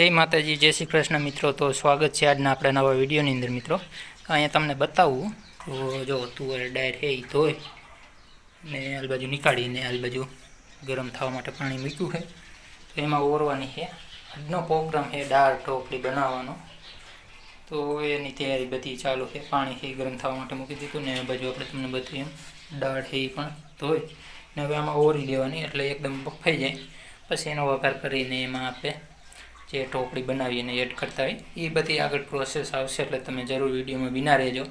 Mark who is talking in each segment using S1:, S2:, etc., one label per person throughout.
S1: जय माताजी, जय श्री कृष्ण मित्रों। तो स्वागत है आज अपना नवा विडियोनी अंदर मित्रों। अँ तमने बताऊँ तो जो तुअर डायर है ये धोई ने आल बाजू निकाली ने आल बाजू गरम थवा माटे पाणी मूक्युं है। तो एमां ओरवानी है। आजनो प्रोग्राम है दाळ ढोकળી बनाववानो। तो एनी तैयारी बधी चालू है। पाणी है गरम थवा माटे मूकी दीधुं ने बाजू आपणे तमने बताव्युं एम दाळ है पण धोई ने हवे आमां ओरी देवानी एटले एकदम बफाई जाय। पछी एनो वघार करीने एमां आपणे जे ढोकળી बनावीने एड करता होय ए बधी आगळ प्रोसेस आवशे एटले तमे जरूर विडियो में बिना रहेजो।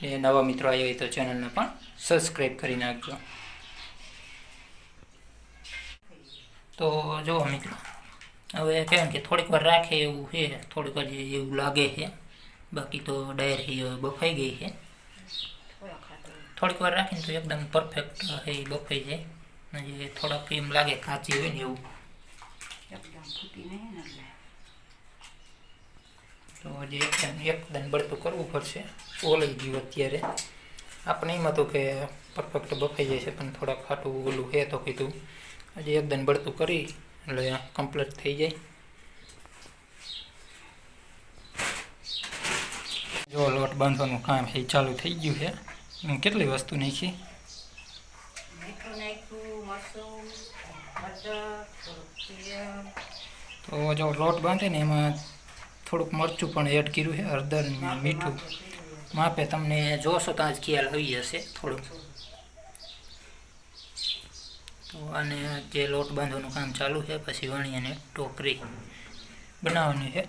S1: ए नवा मित्रों आव्या होय तो चेनल ने पण सब्सक्राइब करी नाखजो। तो जो मित्रों हवे कहें कि थोड़ीक वार राखे एवुं है, थोड़ीक वार एवुं लागे है, बाकी तो डायर ही बफाई गई है। थोड़ीक वार राखीने तो एकदम परफेक्ट है बफाई जाए। थोड़ा एम लागे काची होय ने एवुं तो हजी एकदम बळતું કરવું પડશે। ઓલાઈ ગયું અત્યારે આપણે એમ હતું કે પરફેક્ટ બફાઈ જાય છે પણ થોડા ખાટું ઓલું છે તો કીધું હજી એકદમ બળતું કરી એટલે કમ્પ્લીટ થઈ જાય। જો લોટ બાંધવાનું કામ છે ચાલુ થઈ ગયું છે। કેટલી વસ્તુ નાખી तो जो लोट बांधे ने एमां थोड़ुंक मरचुं पण एड कर्युं है, हळदर ने मीठुं मापे तमने जोशो तो आज ख्याल होई जशे थोड़ुं। तो आने जे लोट बांधवानुं काम चालू है पछी वणीने टोकरी बनावવાની है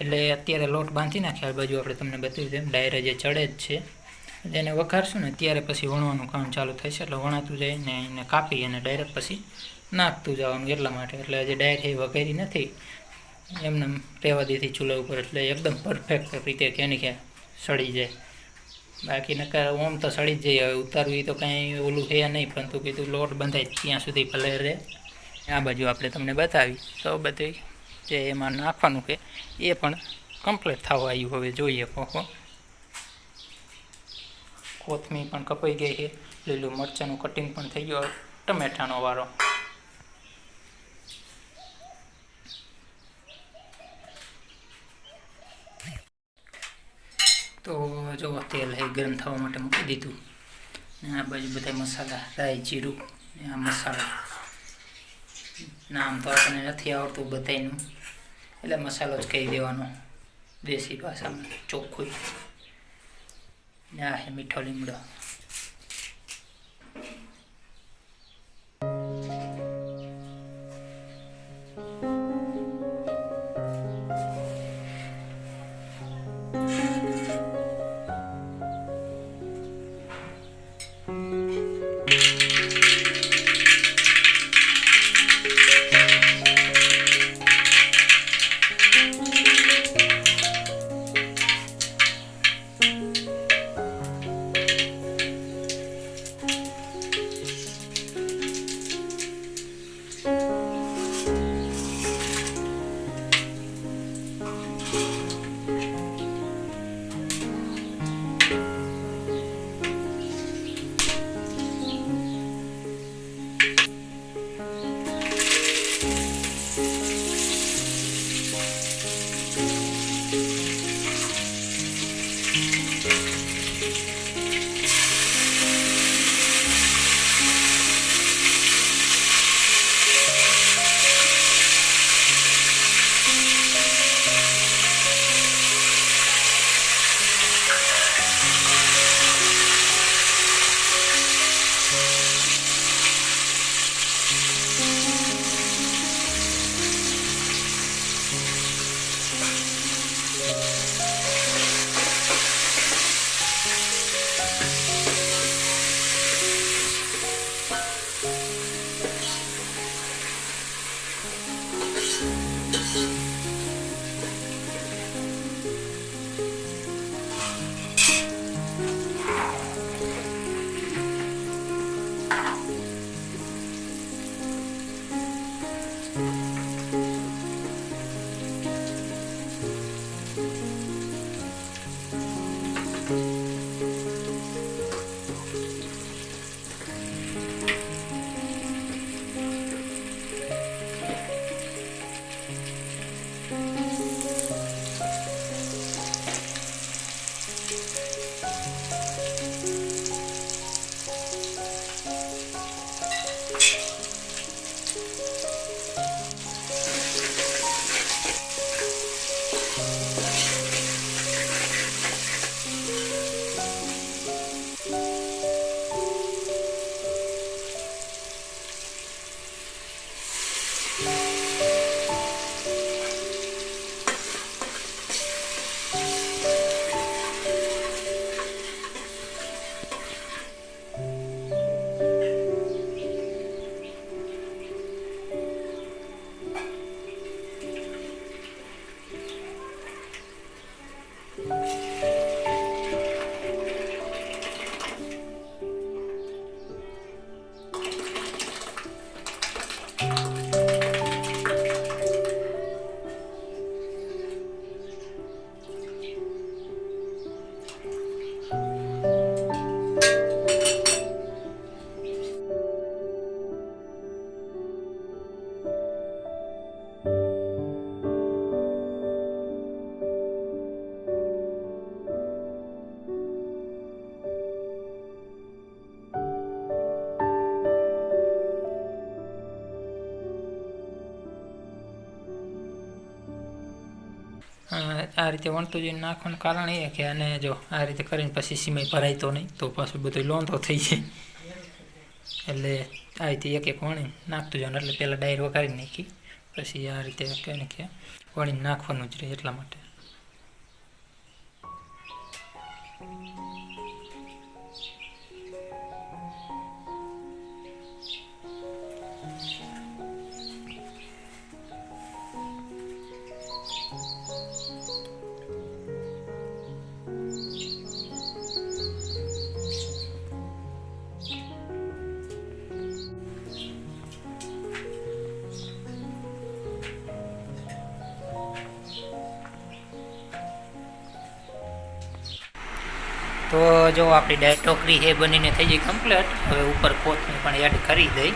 S1: એટલે અત્યારે લોટ બાંધી નાખ્યા। આ બાજુ આપણે તમને બતાવ્યું તેમ ડાયરે જે ચડે જ છે જેને વઘારશું ને ત્યારે પછી વણવાનું કામ ચાલુ થશે। એટલે વણાતું જાય ને એને કાપી અને ડાયરેક્ટ પછી નાખતું જવાનું એટલા માટે। એટલે હજી ડાયર એ વઘારી નથી, એમને રહેવા દીધી ચૂલા ઉપર એટલે એકદમ પરફેક્ટ રીતે ક્યાંની ક્યાં સડી જાય। બાકી નકર ઓમ તો સડી જ જાય। હવે ઉતારવી તો કાંઈ ઓલું છે નહીં, પરંતુ કીધું લોટ બંધાય ત્યાં સુધી ભલે રહે। આ બાજુ આપણે તમને બતાવી તો બધી જે એમાં નાખવાનું છે એ પણ કમ્પ્લીટ થવા આવ્યું। હવે જોઈએ કોકો કોથમીર પણ કપાઈ ગઈ છે, લીલું મરચાંનું કટિંગ પણ થઈ ગયું, ટમેટાનો વારો। तो जो तेल है गरम थवा माटे मूकी दीधुं ने आ बाजू बधा मसाला राई जीरुं ने आ मसाला नाम तो आपने नहीं आवड़तुं बधायनुं एटले मसालो ज कही देवानो देशी भाषा में चोख्खुं। ने आ है मीठो લીમડો। આ રીતે વણતું જઈને નાખવાનું કારણ એ કે આને જો આ રીતે કરીને પછી સીમાઈ ભરાય તો નહીં, તો પાછું બધું લોંધો થઈ જાય. એટલે આ રીતે એક એક વણી નાખતું જવાનું. એટલે પહેલાં ડાયર વઘારી નાખી, પછી આ રીતે કંઈ કે વણીને નાખવાનું જ રહે એટલા માટે. તો જો આપણી ડાય ટોકરી છે બનીને થઈ ગઈ કમ્પ્લીટ. હવે ઉપર કોથમીર પણ એડ કરી દઈ.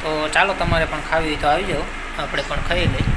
S1: તો ચાલો તમારે પણ ખાવી હોય તો આવી જાઓ, આપણે પણ ખાઈ લઈ.